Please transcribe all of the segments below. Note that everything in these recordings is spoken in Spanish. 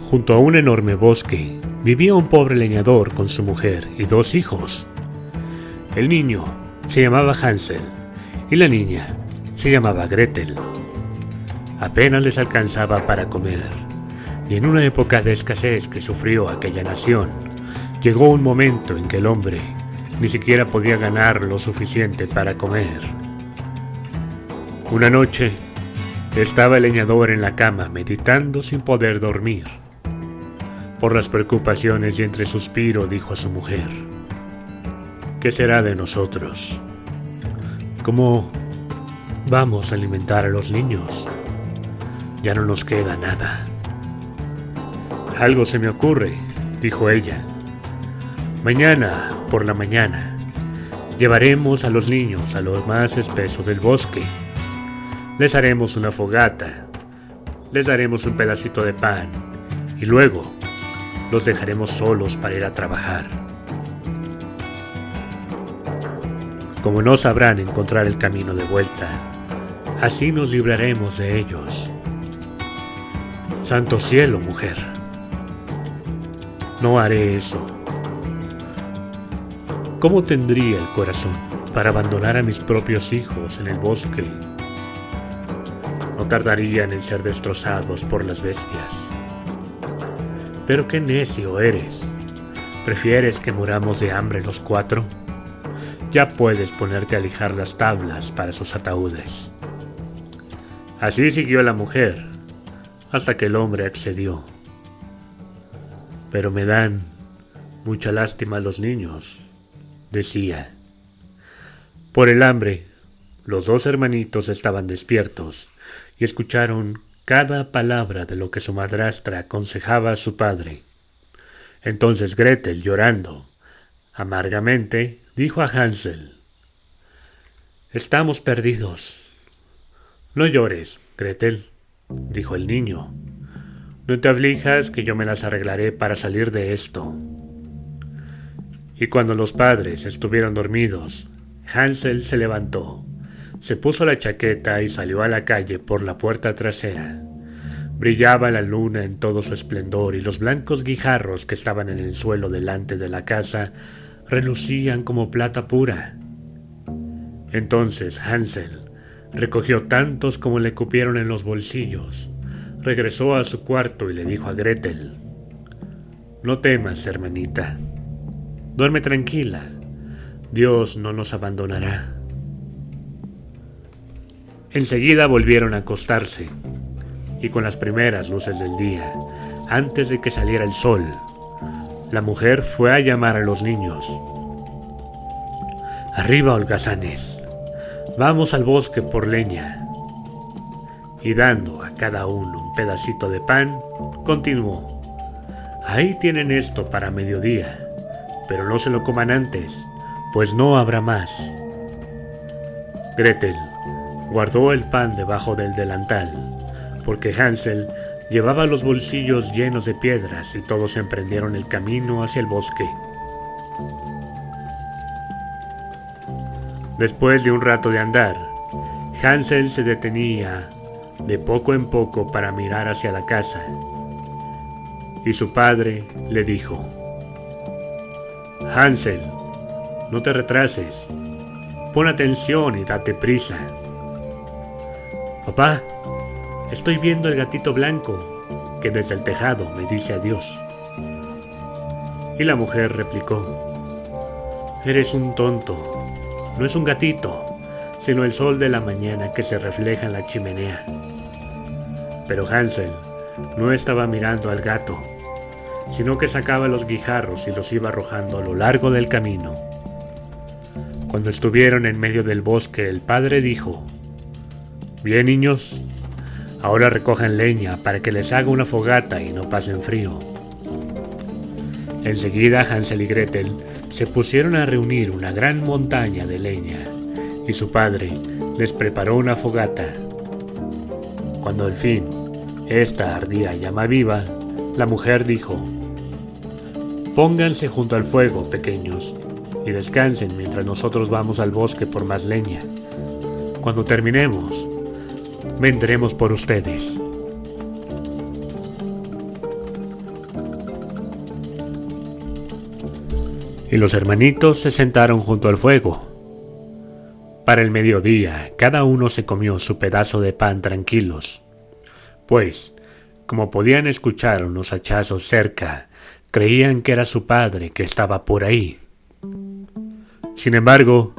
Junto a un enorme bosque vivía un pobre leñador con su mujer y 2 hijos. El niño se llamaba Hansel y la niña se llamaba Gretel. Apenas les alcanzaba para comer, y en una época de escasez que sufrió aquella nación, llegó un momento en que el hombre ni siquiera podía ganar lo suficiente para comer. Una noche estaba el leñador en la cama meditando sin poder dormir. Por las preocupaciones y entre suspiro dijo a su mujer: ¿qué será de nosotros? ¿Cómo vamos a alimentar a los niños? Ya no nos queda nada. Algo se me ocurre, dijo ella. Mañana por la mañana llevaremos a los niños a lo más espeso del bosque. Les haremos una fogata, les daremos un pedacito de pan y luego los dejaremos solos para ir a trabajar. Como no sabrán encontrar el camino de vuelta, así nos libraremos de ellos. Santo cielo, mujer, no haré eso. ¿Cómo tendría el corazón para abandonar a mis propios hijos en el bosque? No tardarían en ser destrozados por las bestias. Pero qué necio eres. ¿Prefieres que muramos de hambre los 4? Ya puedes ponerte a lijar las tablas para sus ataúdes. Así siguió la mujer, hasta que el hombre accedió. Pero me dan mucha lástima los niños, decía. Por el hambre, los 2 hermanitos estaban despiertos y escucharon cada palabra de lo que su madrastra aconsejaba a su padre. Entonces Gretel, llorando amargamente, dijo a Hansel: «Estamos perdidos». «No llores, Gretel», dijo el niño. «No te aflijas, que yo me las arreglaré para salir de esto». Y cuando los padres estuvieron dormidos, Hansel se levantó, se puso la chaqueta y salió a la calle por la puerta trasera. Brillaba la luna en todo su esplendor y los blancos guijarros que estaban en el suelo delante de la casa relucían como plata pura. Entonces Hansel recogió tantos como le cupieron en los bolsillos, regresó a su cuarto y le dijo a Gretel: «No temas, hermanita. Duerme tranquila. Dios no nos abandonará». Enseguida volvieron a acostarse, y con las primeras luces del día, antes de que saliera el sol, la mujer fue a llamar a los niños. «Arriba, holgazanes, vamos al bosque por leña». Y dando a cada uno un pedacito de pan, continuó: «Ahí tienen esto para mediodía, pero no se lo coman antes, pues no habrá más». Gretel guardó el pan debajo del delantal, porque Hansel Llevaba los bolsillos llenos de piedras y todos emprendieron el camino hacia el bosque. Después de un rato de andar, Hansel se detenía de poco en poco para mirar hacia la casa, y su padre le dijo: Hansel, no te retrases, pon atención y date prisa. Papá, estoy viendo el gatito blanco que desde el tejado me dice adiós. Y la mujer replicó: eres un tonto, no es un gatito, sino el sol de la mañana que se refleja en la chimenea. Pero Hansel no estaba mirando al gato, sino que sacaba los guijarros y los iba arrojando a lo largo del camino. Cuando estuvieron en medio del bosque, el padre dijo: bien, niños, ahora recojan leña para que les haga una fogata y no pasen frío. Enseguida Hansel y Gretel se pusieron a reunir una gran montaña de leña, y su padre les preparó una fogata. Cuando al fin esta ardía a llama viva, la mujer dijo: pónganse junto al fuego, pequeños, y descansen mientras nosotros vamos al bosque por más leña. Cuando terminemos, vendremos por ustedes. Y los hermanitos se sentaron junto al fuego. Para el mediodía, cada uno se comió su pedazo de pan tranquilos, pues, como podían escuchar unos hachazos cerca, creían que era su padre que estaba por ahí. Sin embargo,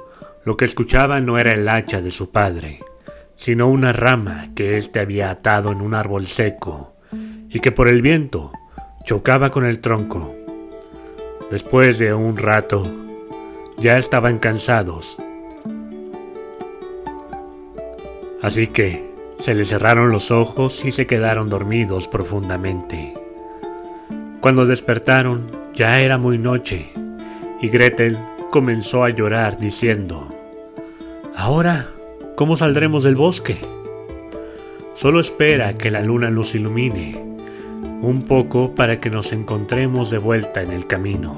lo que escuchaban no era el hacha de su padre, sino una rama que éste había atado en un árbol seco y que por el viento chocaba con el tronco. Después de un rato, ya estaban cansados, así que se les cerraron los ojos y se quedaron dormidos profundamente. Cuando despertaron, ya era muy noche, y Gretel comenzó a llorar diciendo: ¿ahora cómo saldremos del bosque? Solo espera que la luna nos ilumine un poco para que nos encontremos de vuelta en el camino.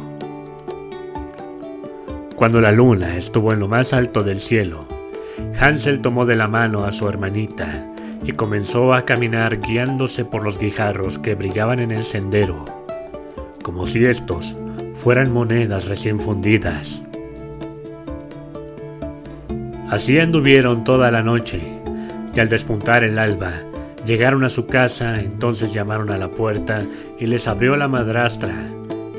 Cuando la luna estuvo en lo más alto del cielo, Hansel tomó de la mano a su hermanita y comenzó a caminar guiándose por los guijarros que brillaban en el sendero, como si estos fueran monedas recién fundidas. Así anduvieron toda la noche, y al despuntar el alba, llegaron a su casa. Entonces llamaron a la puerta y les abrió la madrastra,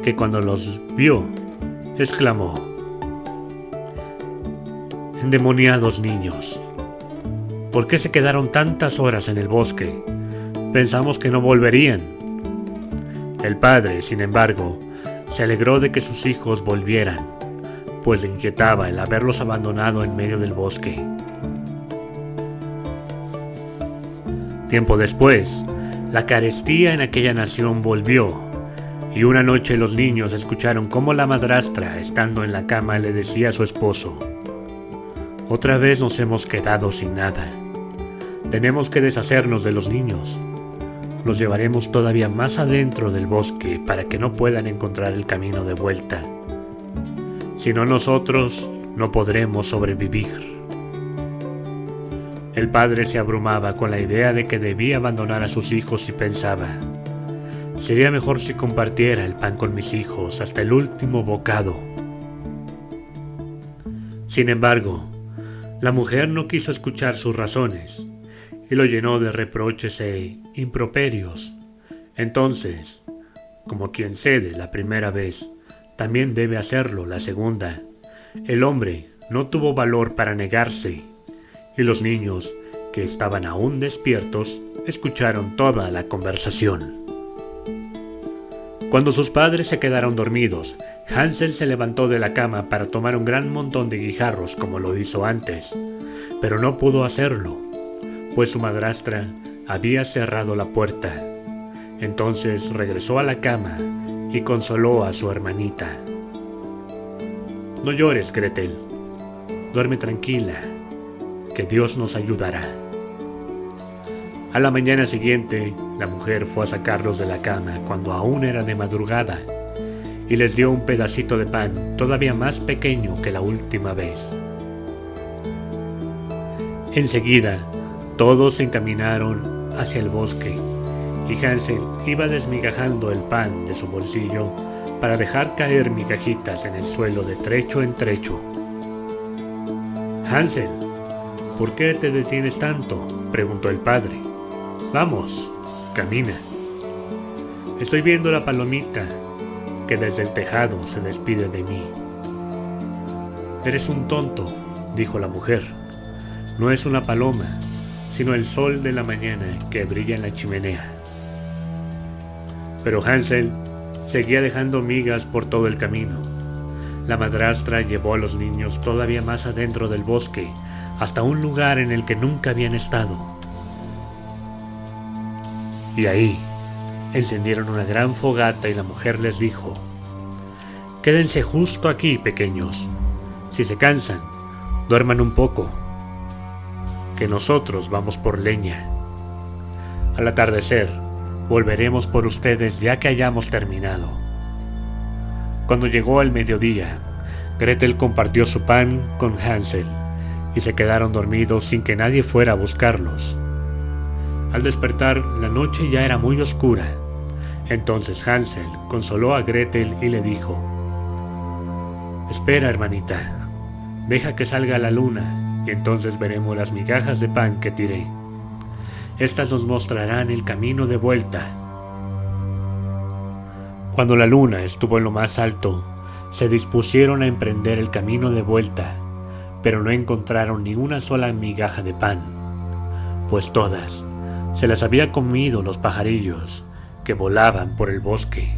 que cuando los vio, exclamó: endemoniados niños, ¿por qué se quedaron tantas horas en el bosque? Pensamos que no volverían. El padre, sin embargo, se alegró de que sus hijos volvieran, pues le inquietaba el haberlos abandonado en medio del bosque. Tiempo después, la carestía en aquella nación volvió, y una noche los niños escucharon cómo la madrastra, estando en la cama, le decía a su esposo: otra vez nos hemos quedado sin nada. Tenemos que deshacernos de los niños. Los llevaremos todavía más adentro del bosque para que no puedan encontrar el camino de vuelta. Si no, nosotros no podremos sobrevivir. El padre se abrumaba con la idea de que debía abandonar a sus hijos y pensaba: sería mejor si compartiera el pan con mis hijos hasta el último bocado. Sin embargo, la mujer no quiso escuchar sus razones y lo llenó de reproches e improperios. Entonces, como quien cede la primera vez, también debe hacerlo la segunda. El hombre no tuvo valor para negarse, y los niños, que estaban aún despiertos, escucharon toda la conversación. Cuando sus padres se quedaron dormidos, Hansel se levantó de la cama para tomar un gran montón de guijarros como lo hizo antes, pero no pudo hacerlo, pues su madrastra había cerrado la puerta. Entonces regresó a la cama y consoló a su hermanita. No llores, Gretel. Duerme tranquila, que Dios nos ayudará. A la mañana siguiente, la mujer fue a sacarlos de la cama cuando aún era de madrugada y les dio un pedacito de pan todavía más pequeño que la última vez. Enseguida, todos se encaminaron hacia el bosque y Hansel iba desmigajando el pan de su bolsillo para dejar caer migajitas en el suelo de trecho en trecho. «Hansel, ¿por qué te detienes tanto?», preguntó el padre. «Vamos, camina. Estoy viendo la palomita que desde el tejado se despide de mí». «Eres un tonto», dijo la mujer. «No es una paloma, sino el sol de la mañana que brilla en la chimenea». Pero Hansel seguía dejando migas por todo el camino. La madrastra llevó a los niños todavía más adentro del bosque, hasta un lugar en el que nunca habían estado. Y ahí encendieron una gran fogata y la mujer les dijo: «Quédense justo aquí, pequeños. Si se cansan, duerman un poco, que nosotros vamos por leña. Al atardecer, volveremos por ustedes ya que hayamos terminado». Cuando llegó el mediodía, Gretel compartió su pan con Hansel y se quedaron dormidos sin que nadie fuera a buscarlos. Al despertar, la noche ya era muy oscura. Entonces Hansel consoló a Gretel y le dijo: «Espera, hermanita, deja que salga la luna y entonces veremos las migajas de pan que tiré. Estas nos mostrarán el camino de vuelta». Cuando la luna estuvo en lo más alto, se dispusieron a emprender el camino de vuelta, pero no encontraron ni una sola migaja de pan, pues todas se las había comido los pajarillos que volaban por el bosque.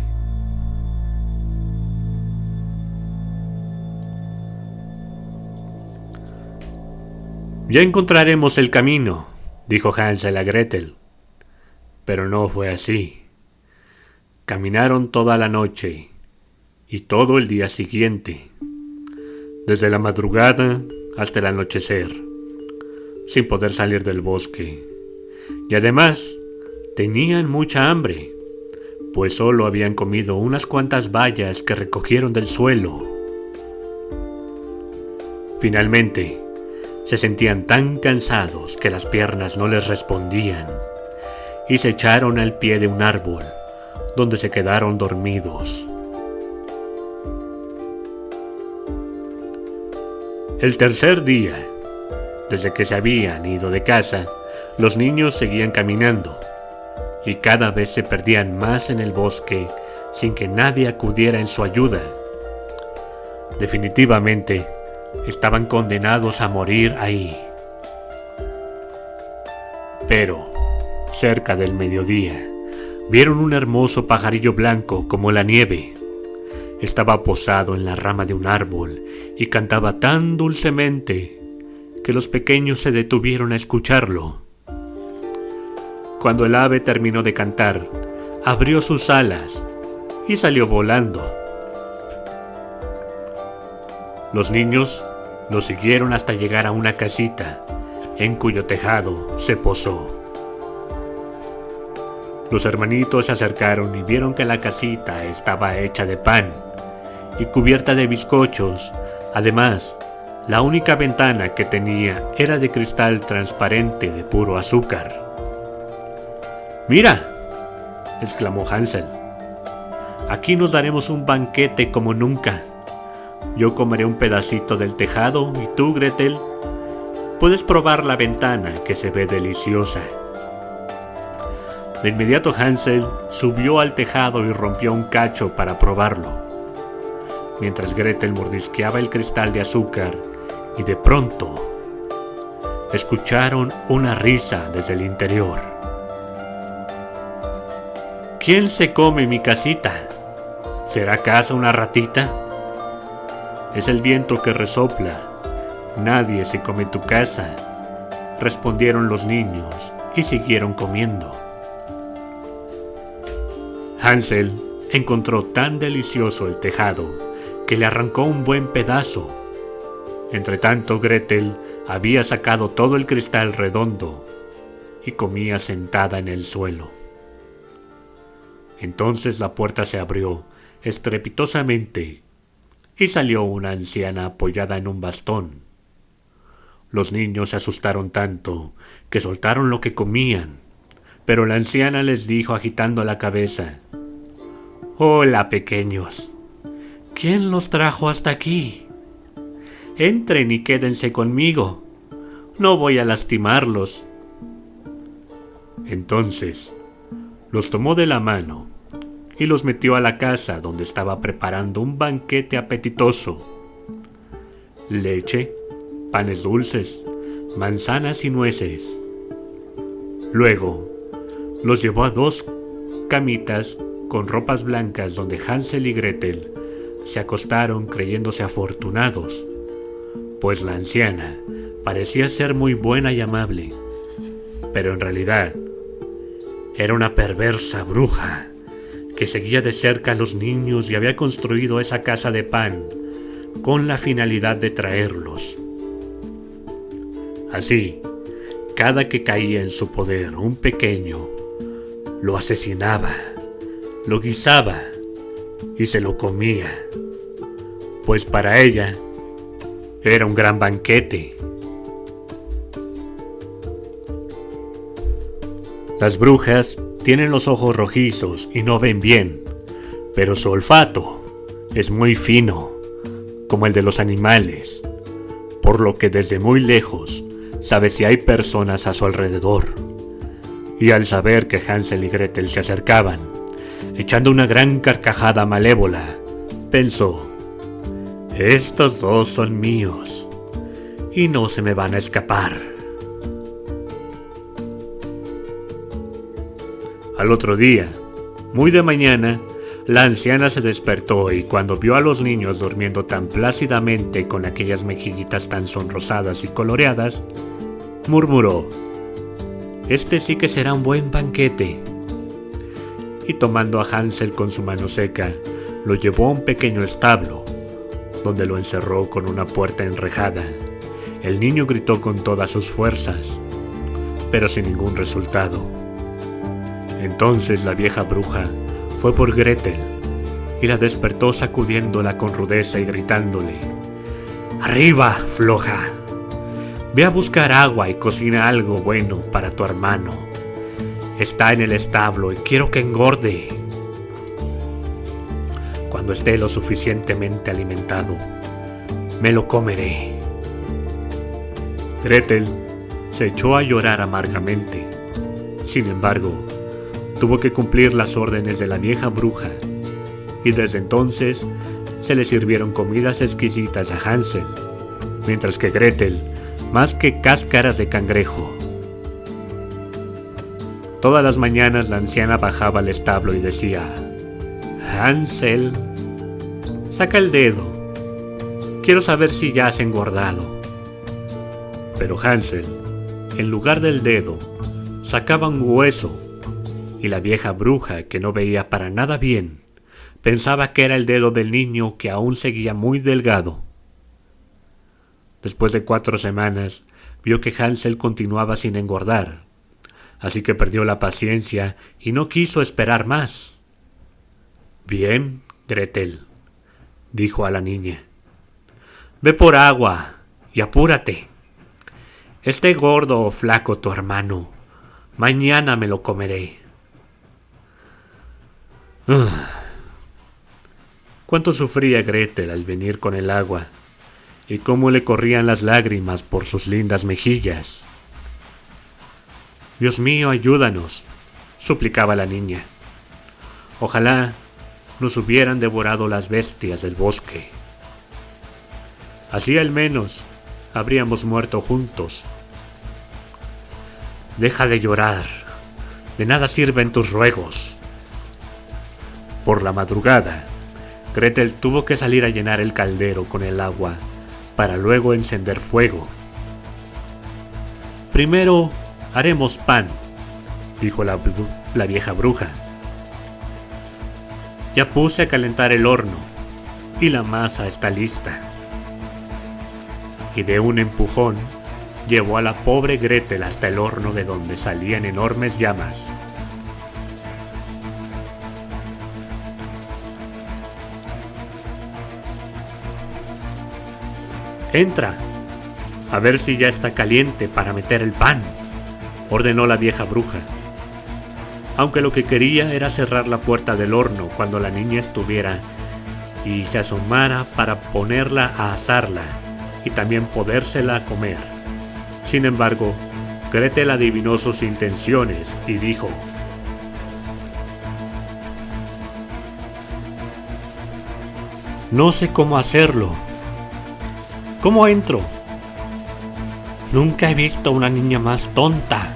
«Ya encontraremos el camino», dijo Hansel a Gretel. Pero no fue así. Caminaron toda la noche y todo el día siguiente, desde la madrugada hasta el anochecer, sin poder salir del bosque. Y además, tenían mucha hambre, pues solo habían comido unas cuantas bayas que recogieron del suelo. Finalmente, se sentían tan cansados que las piernas no les respondían y se echaron al pie de un árbol, donde se quedaron dormidos. El tercer día, desde que se habían ido de casa, los niños seguían caminando y cada vez se perdían más en el bosque sin que nadie acudiera en su ayuda. Definitivamente, estaban condenados a morir ahí. Pero, cerca del mediodía, vieron un hermoso pajarillo blanco como la nieve. Estaba posado en la rama de un árbol y cantaba tan dulcemente que los pequeños se detuvieron a escucharlo. Cuando el ave terminó de cantar, abrió sus alas y salió volando. Los niños lo siguieron hasta llegar a una casita, en cuyo tejado se posó. Los hermanitos se acercaron y vieron que la casita estaba hecha de pan y cubierta de bizcochos. Además, la única ventana que tenía era de cristal transparente de puro azúcar. «¡Mira!», exclamó Hansel. «Aquí nos daremos un banquete como nunca. Yo comeré un pedacito del tejado y tú, Gretel, puedes probar la ventana que se ve deliciosa». De inmediato Hansel subió al tejado y rompió un cacho para probarlo, mientras Gretel mordisqueaba el cristal de azúcar, y de pronto escucharon una risa desde el interior. «¿Quién se come mi casita? ¿Será acaso una ratita?». «Es el viento que resopla. Nadie se come tu casa», respondieron los niños y siguieron comiendo. Hansel encontró tan delicioso el tejado que le arrancó un buen pedazo. Entretanto, Gretel había sacado todo el cristal redondo y comía sentada en el suelo. Entonces la puerta se abrió estrepitosamente y salió una anciana apoyada en un bastón. Los niños se asustaron tanto que soltaron lo que comían, pero la anciana les dijo agitando la cabeza: «Hola, pequeños. ¿Quién los trajo hasta aquí? Entren y quédense conmigo. No voy a lastimarlos». Entonces los tomó de la mano y los metió a la casa, donde estaba preparando un banquete apetitoso. Leche, panes dulces, manzanas y nueces. Luego los llevó a 2 camitas con ropas blancas donde Hansel y Gretel se acostaron creyéndose afortunados, pues la anciana parecía ser muy buena y amable, pero en realidad era una perversa bruja que seguía de cerca a los niños y había construido esa casa de pan con la finalidad de traerlos. Así, cada que caía en su poder un pequeño, lo asesinaba, lo guisaba y se lo comía, pues para ella era un gran banquete. Las brujas tienen los ojos rojizos y no ven bien, pero su olfato es muy fino, como el de los animales, por lo que desde muy lejos sabe si hay personas a su alrededor. Y al saber que Hansel y Gretel se acercaban, echando una gran carcajada malévola, pensó: «Estos 2 son míos y no se me van a escapar». Al otro día, muy de mañana, la anciana se despertó y cuando vio a los niños durmiendo tan plácidamente con aquellas mejillitas tan sonrosadas y coloreadas, murmuró: «Este sí que será un buen banquete». Y tomando a Hansel con su mano seca, lo llevó a un pequeño establo, donde lo encerró con una puerta enrejada. El niño gritó con todas sus fuerzas, pero sin ningún resultado. Entonces la vieja bruja fue por Gretel y la despertó sacudiéndola con rudeza y gritándole: «¡Arriba, floja! Ve a buscar agua y cocina algo bueno para tu hermano. Está en el establo y quiero que engorde. Cuando esté lo suficientemente alimentado, me lo comeré». Gretel se echó a llorar amargamente. Sin embargo, tuvo que cumplir las órdenes de la vieja bruja, y desde entonces se le sirvieron comidas exquisitas a Hansel, mientras que Gretel más que cáscaras de cangrejo. Todas las mañanas la anciana bajaba al establo y decía: «Hansel, saca el dedo, quiero saber si ya has engordado». Pero Hansel, en lugar del dedo, sacaba un hueso, y la vieja bruja, que no veía para nada bien, pensaba que era el dedo del niño, que aún seguía muy delgado. Después de 4 semanas, vio que Hansel continuaba sin engordar, así que perdió la paciencia y no quiso esperar más. «Bien, Gretel», dijo a la niña, «ve por agua y apúrate. Esté gordo o flaco tu hermano, mañana me lo comeré». Cuánto sufría Gretel al venir con el agua, y cómo le corrían las lágrimas por sus lindas mejillas. «Dios mío, ayúdanos», suplicaba la niña. «Ojalá nos hubieran devorado las bestias del bosque. Así al menos habríamos muerto juntos». «Deja de llorar, de nada sirven tus ruegos». Por la madrugada, Gretel tuvo que salir a llenar el caldero con el agua para luego encender fuego. «Primero haremos pan», dijo la vieja bruja. «Ya puse a calentar el horno y la masa está lista». Y de un empujón llevó a la pobre Gretel hasta el horno de donde salían enormes llamas. «Entra, a ver si ya está caliente para meter el pan», ordenó la vieja bruja. Aunque lo que quería era cerrar la puerta del horno cuando la niña estuviera y se asomara para ponerla a asarla y también podérsela comer. Sin embargo, Gretel adivinó sus intenciones y dijo: «No sé cómo hacerlo. ¿Cómo entro?» «Nunca he visto una niña más tonta»,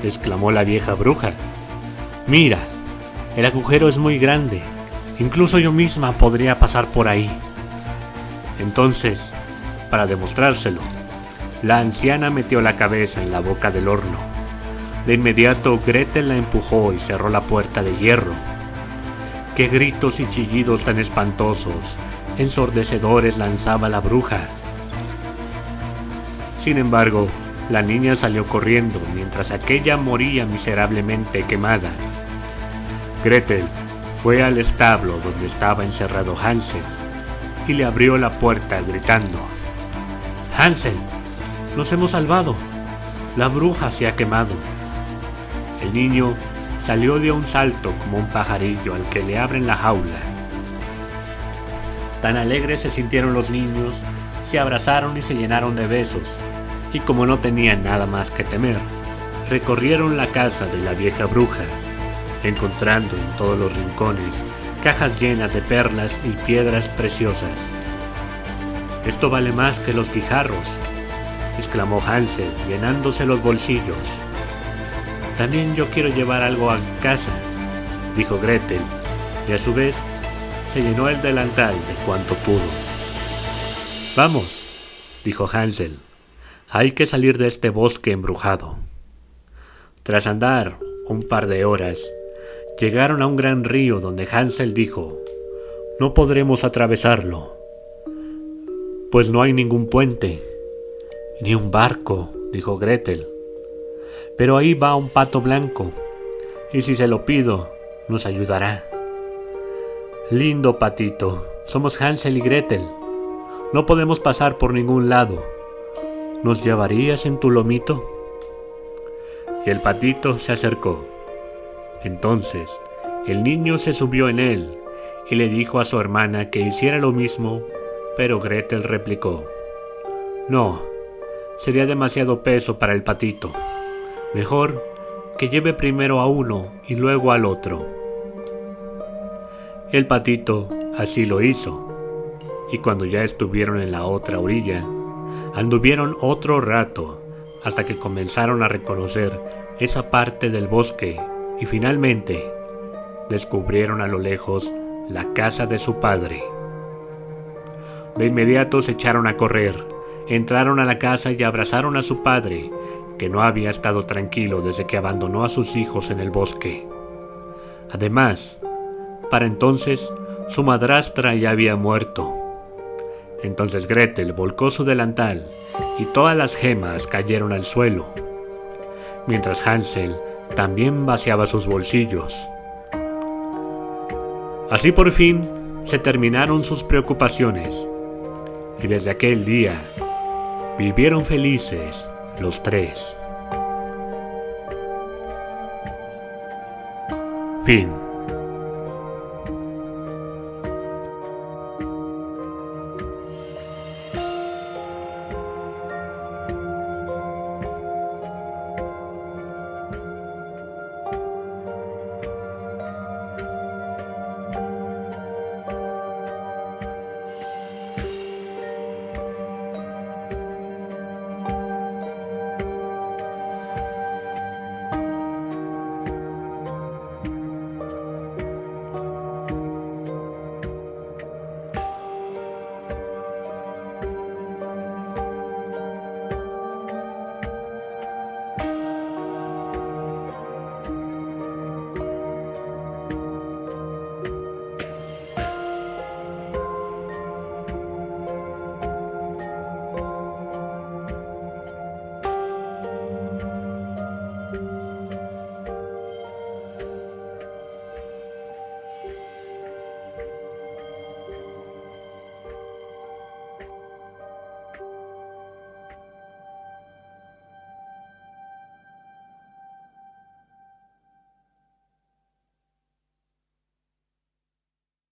exclamó la vieja bruja. «Mira, el agujero es muy grande. Incluso yo misma podría pasar por ahí». Entonces, para demostrárselo, la anciana metió la cabeza en la boca del horno. De inmediato Gretel la empujó y cerró la puerta de hierro. ¡Qué gritos y chillidos tan espantosos, ensordecedores lanzaba la bruja! Sin embargo, la niña salió corriendo mientras aquella moría miserablemente quemada. Gretel fue al establo donde estaba encerrado Hansel y le abrió la puerta gritando: «Hansel, nos hemos salvado. La bruja se ha quemado». El niño salió de un salto como un pajarillo al que le abren la jaula. Tan alegres se sintieron los niños, se abrazaron y se llenaron de besos, y como no tenían nada más que temer, recorrieron la casa de la vieja bruja, encontrando en todos los rincones cajas llenas de perlas y piedras preciosas. «Esto vale más que los guijarros», exclamó Hansel, llenándose los bolsillos. «También yo quiero llevar algo a casa», dijo Gretel, y a su vez se llenó el delantal de cuanto pudo. «Vamos», dijo Hansel, «hay que salir de este bosque embrujado». Tras andar un par de horas, llegaron a un gran río donde Hansel dijo: «No podremos atravesarlo, pues no hay ningún puente, ni un barco», dijo Gretel. «Pero ahí va un pato blanco, y si se lo pido, nos ayudará». «Lindo patito, somos Hansel y Gretel. No podemos pasar por ningún lado. ¿Nos llevarías en tu lomito?». Y el patito se acercó. Entonces el niño se subió en él y le dijo a su hermana que hiciera lo mismo, pero Gretel replicó: «No, sería demasiado peso para el patito. Mejor que lleve primero a uno y luego al otro». El patito así lo hizo, y cuando ya estuvieron en la otra orilla, anduvieron otro rato hasta que comenzaron a reconocer esa parte del bosque y finalmente descubrieron a lo lejos la casa de su padre. De inmediato se echaron a correr, entraron a la casa y abrazaron a su padre, que no había estado tranquilo desde que abandonó a sus hijos en el bosque. Además, para entonces su madrastra ya había muerto. Entonces Gretel volcó su delantal y todas las gemas cayeron al suelo, mientras Hansel también vaciaba sus bolsillos. Así por fin se terminaron sus preocupaciones, y desde aquel día vivieron felices los tres. Fin.